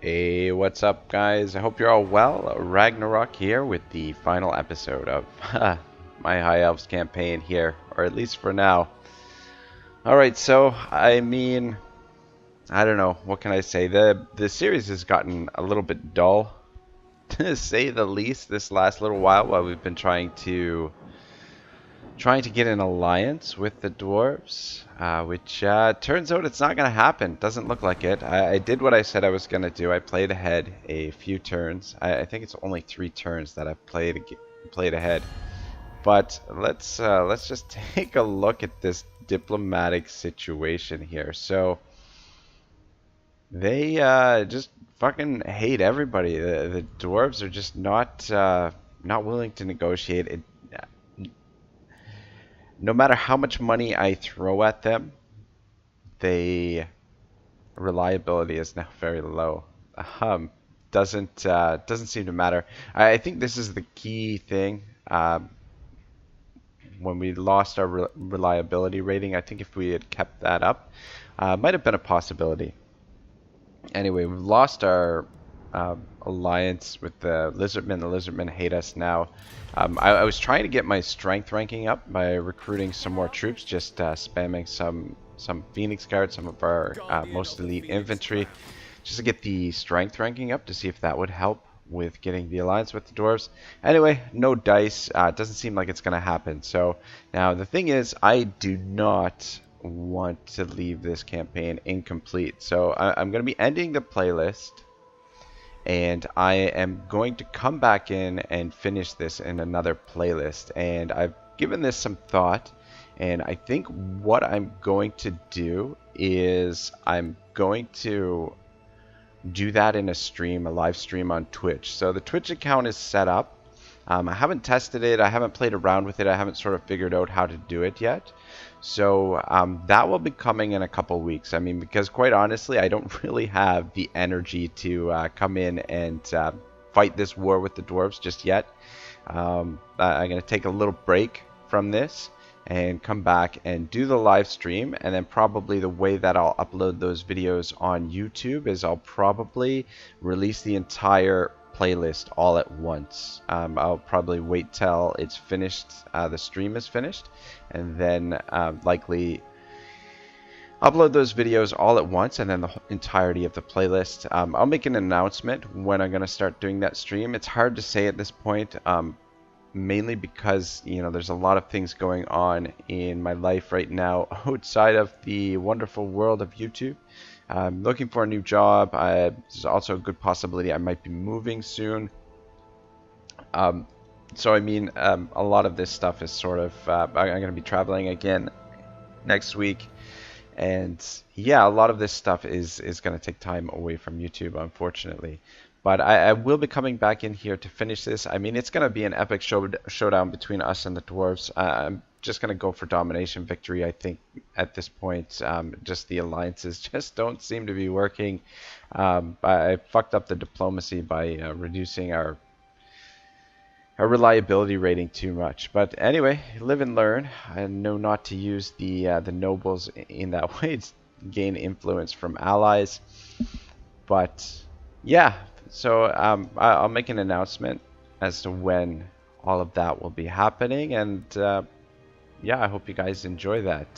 Hey, what's up, guys? I hope you're all well. Ragnarok here with the final episode of my High Elves campaign here, or at least for now. Alright, so, I don't know, what can I say? The series has gotten a little bit dull, to say the least, this last little while we've been trying to get an alliance with the dwarves, which turns out it's not going to happen. Doesn't look like it. I did what I said I was going to do. I played ahead a few turns. I think it's only 3 turns that I've played ahead. But let's just take a look at this diplomatic situation here. So they just fucking hate everybody. The dwarves are just not willing to negotiate. No matter how much money I throw at them, they reliability is now very low. Doesn't seem to matter. I think this is the key thing. When we lost our reliability rating, I think if we had kept that up, might have been a possibility. Anyway, we've lost our alliance with the Lizardmen. The Lizardmen hate us now. I was trying to get my strength ranking up by recruiting some more troops, just spamming some Phoenix Guards, some of our most elite infantry, just to get the strength ranking up to see if that would help with getting the alliance with the dwarves. Anyway, no dice. It doesn't seem like it's going to happen. So now the thing is, I do not want to leave this campaign incomplete. So I'm going to be ending the playlist, and I am going to come back in and finish this in another playlist. And I've given this some thought, and I think what I'm going to do is I'm going to do that in a stream, a live stream on Twitch. So the Twitch account is set up. I haven't tested it, I haven't played around with it, I haven't sort of figured out how to do it yet. So that will be coming in a couple weeks. I mean, because quite honestly, I don't really have the energy to come in and fight this war with the dwarves just yet. I'm going to take a little break from this and come back and do the live stream, and then probably the way that I'll upload those videos on YouTube is I'll probably release the entire playlist all at once. I'll probably wait till it's finished, the stream is finished, and then likely upload those videos all at once, and then the entirety of the playlist. I'll make an announcement when I'm going to start doing that stream. It's hard to say at this point, mainly because, you know, there's a lot of things going on in my life right now outside of the wonderful world of YouTube. I'm looking for a new job. There's also a good possibility I might be moving soon. So I mean, a lot of this stuff is sort of, I'm going to be traveling again next week. And yeah, a lot of this stuff is going to take time away from YouTube, unfortunately. But I will be coming back in here to finish this. I mean, it's going to be an epic showdown between us and the dwarves. I'm just going to go for domination victory, I think, at this point. Just the alliances just don't seem to be working. I fucked up the diplomacy by reducing our reliability rating too much. But anyway, live and learn. I know not to use the nobles in that way to gain influence from allies. But yeah. So I'll make an announcement as to when all of that will be happening, and yeah, I hope you guys enjoy that,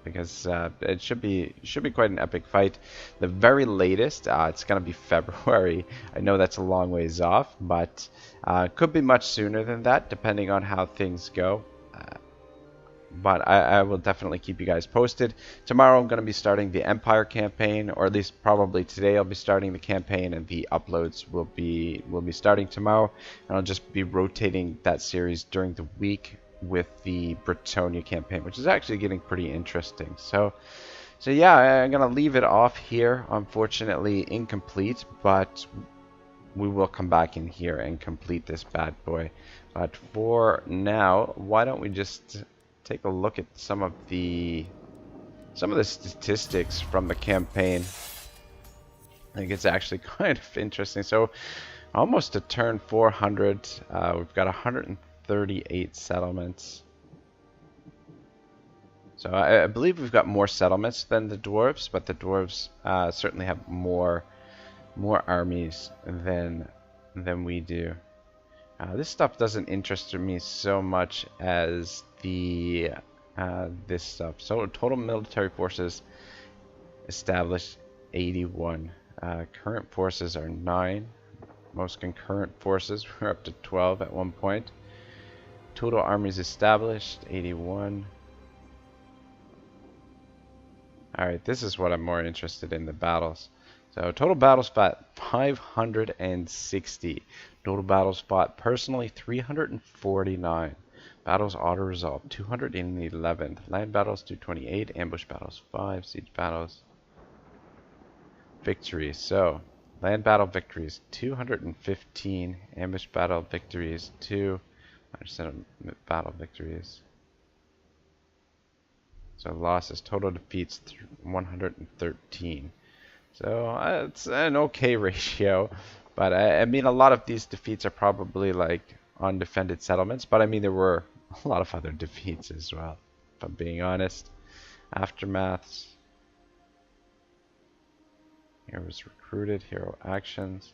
because it should be quite an epic fight. The very latest, it's gonna be February. I know that's a long ways off, but could be much sooner than that, depending on how things go. But I will definitely keep you guys posted. Tomorrow I'm going to be starting the Empire campaign, or at least probably today I'll be starting the campaign, and the uploads will be starting tomorrow. And I'll just be rotating that series during the week with the Bretonia campaign, which is actually getting pretty interesting. So yeah, I'm going to leave it off here. Unfortunately incomplete, but we will come back in here and complete this bad boy. But for now, why don't we just take a look at some of the statistics from the campaign. I think it's actually kind of interesting. So almost a turn 400. We've got 138 settlements. So I believe we've got more settlements than the dwarves, but the dwarves certainly have more more armies than we do. This stuff doesn't interest me so much as the this stuff. So total military forces established 81. Current forces are 9. Most concurrent forces were up to 12 at one point. Total armies established 81. Alright, this is what I'm more interested in, the battles. So total battles fought 560. Total battles fought personally 349. Battles auto resolved 211. Land battles 228. Ambush battles 5. Siege battles. Victories. So land battle victories 215. Ambush battle victories 2. Battle victories. So losses, total defeats 113. So it's an okay ratio, but I mean a lot of these defeats are probably like undefended settlements, but I mean there were a lot of other defeats as well, if I'm being honest. Aftermaths. Here was recruited, hero actions.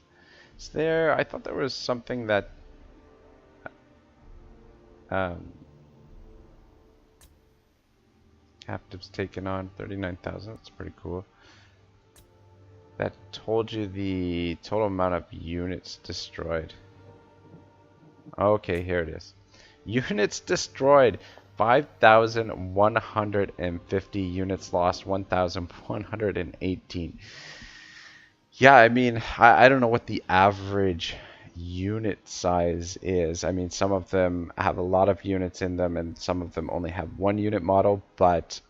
Is there, I thought there was something that captives taken on, 39,000, that's pretty cool. That told you the total amount of units destroyed. Okay, here it is. Units destroyed, 5,150 units lost, 1,118. Yeah, I mean, I don't know what the average unit size is. I mean, some of them have a lot of units in them and some of them only have one unit model, but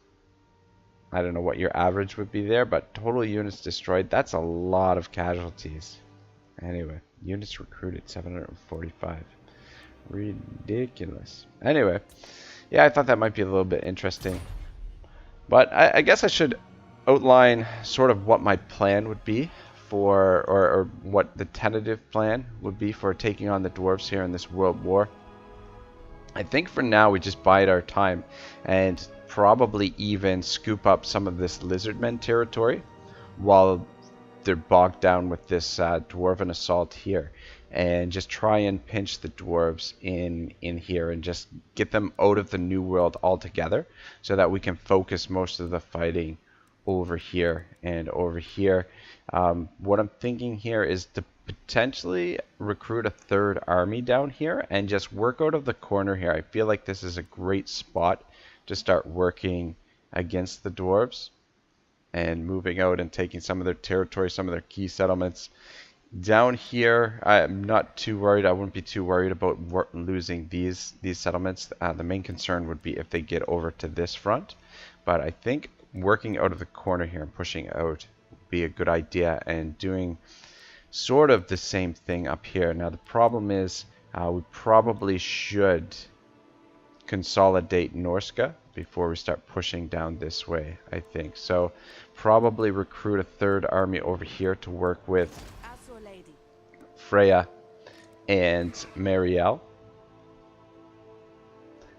I don't know what your average would be there, but total units destroyed, that's a lot of casualties. Anyway, units recruited 745. Ridiculous. Anyway, yeah, I thought that might be a little bit interesting. But I guess I should outline sort of what my plan would be for, or what the tentative plan would be for taking on the dwarves here in this world war. I think for now we just bide our time and probably even scoop up some of this lizardmen territory while they're bogged down with this dwarven assault here, and just try and pinch the dwarves in here and just get them out of the new world altogether so that we can focus most of the fighting over here and over here. What I'm thinking here is to potentially recruit a third army down here and just work out of the corner here. I feel like this is a great spot to start working against the dwarves and moving out and taking some of their territory, some of their key settlements. Down here, I'm not too worried. I wouldn't be too worried about losing these settlements. The main concern would be if they get over to this front. But I think working out of the corner here and pushing out would be a good idea, and doing sort of the same thing up here. Now the problem is we probably should consolidate Norska before we start pushing down this way, I think. So probably recruit a third army over here to work with Freya and Marielle.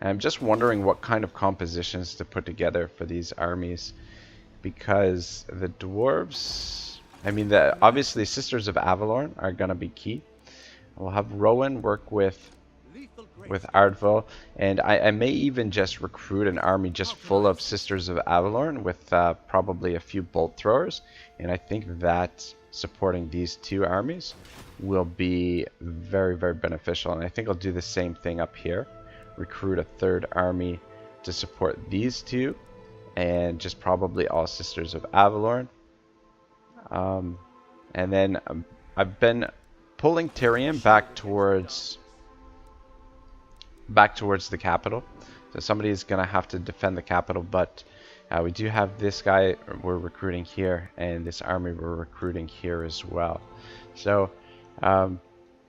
I'm just wondering what kind of compositions to put together for these armies, because the dwarves, I mean, obviously Sisters of Avalorn are going to be key. We'll have Rowan work with Ardvo, and I may even just recruit an army just full of Sisters of Avalorn with probably a few bolt throwers, and I think that supporting these two armies will be very, very beneficial. And I think I'll do the same thing up here, recruit a third army to support these two, and just probably all Sisters of Avalorn. And then I've been pulling Tyrion back towards the capital, so somebody's gonna have to defend the capital, but we do have this guy we're recruiting here, and this army we're recruiting here as well. So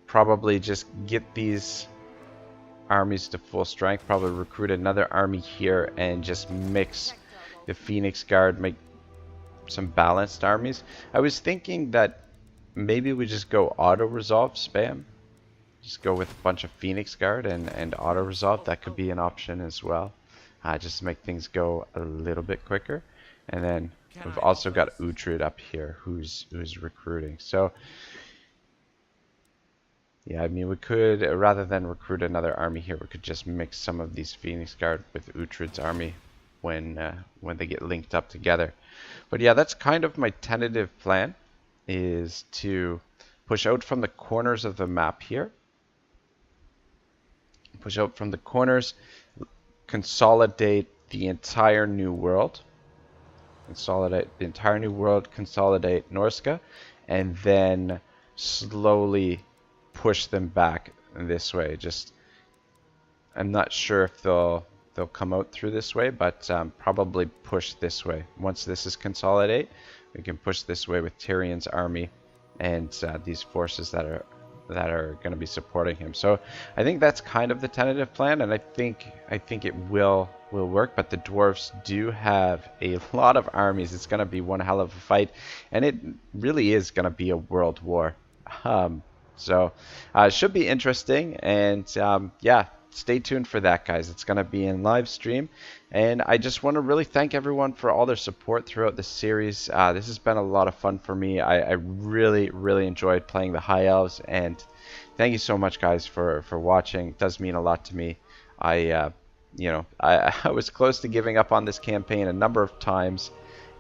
probably just get these armies to full strength, probably recruit another army here, and just mix the Phoenix Guard, make some balanced armies. I was thinking that maybe we just go auto-resolve spam. Just go with a bunch of Phoenix Guard and auto-resolve. That could be an option as well. Just to make things go a little bit quicker. And then we've also got Uhtred up here who's recruiting. So yeah, I mean, we could, rather than recruit another army here, we could just mix some of these Phoenix Guard with Uhtred's army when they get linked up together. But yeah, that's kind of my tentative plan, is to push out from the corners of the map here. Push out from the corners, consolidate the entire New World. Consolidate the entire New World, consolidate Norska, and then slowly push them back this way. Just, I'm not sure if they'll come out through this way, but probably push this way. Once this is consolidate, we can push this way with Tyrion's army and these forces that are going to be supporting him. So I think that's kind of the tentative plan, and I think it will work. But the dwarves do have a lot of armies. It's going to be one hell of a fight, and it really is going to be a world war. So it should be interesting, and yeah, stay tuned for that, guys. It's going to be in live stream, and I just want to really thank everyone for all their support throughout the series. This has been a lot of fun for me. I really enjoyed playing the High Elves, and thank you so much, guys, for watching. It does mean a lot to me. I was close to giving up on this campaign a number of times,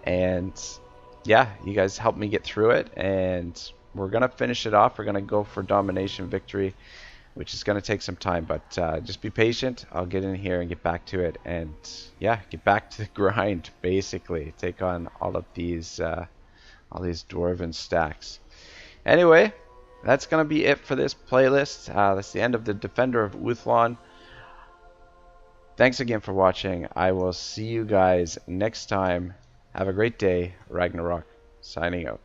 and yeah, you guys helped me get through it, and we're going to finish it off. We're going to go for domination victory, which is going to take some time, but just be patient. I'll get in here and get back to it, and yeah, get back to the grind, basically. Take on all these dwarven stacks. Anyway, that's going to be it for this playlist. That's the end of the Defender of Uthlon. Thanks again for watching. I will see you guys next time. Have a great day. Ragnarok, signing out.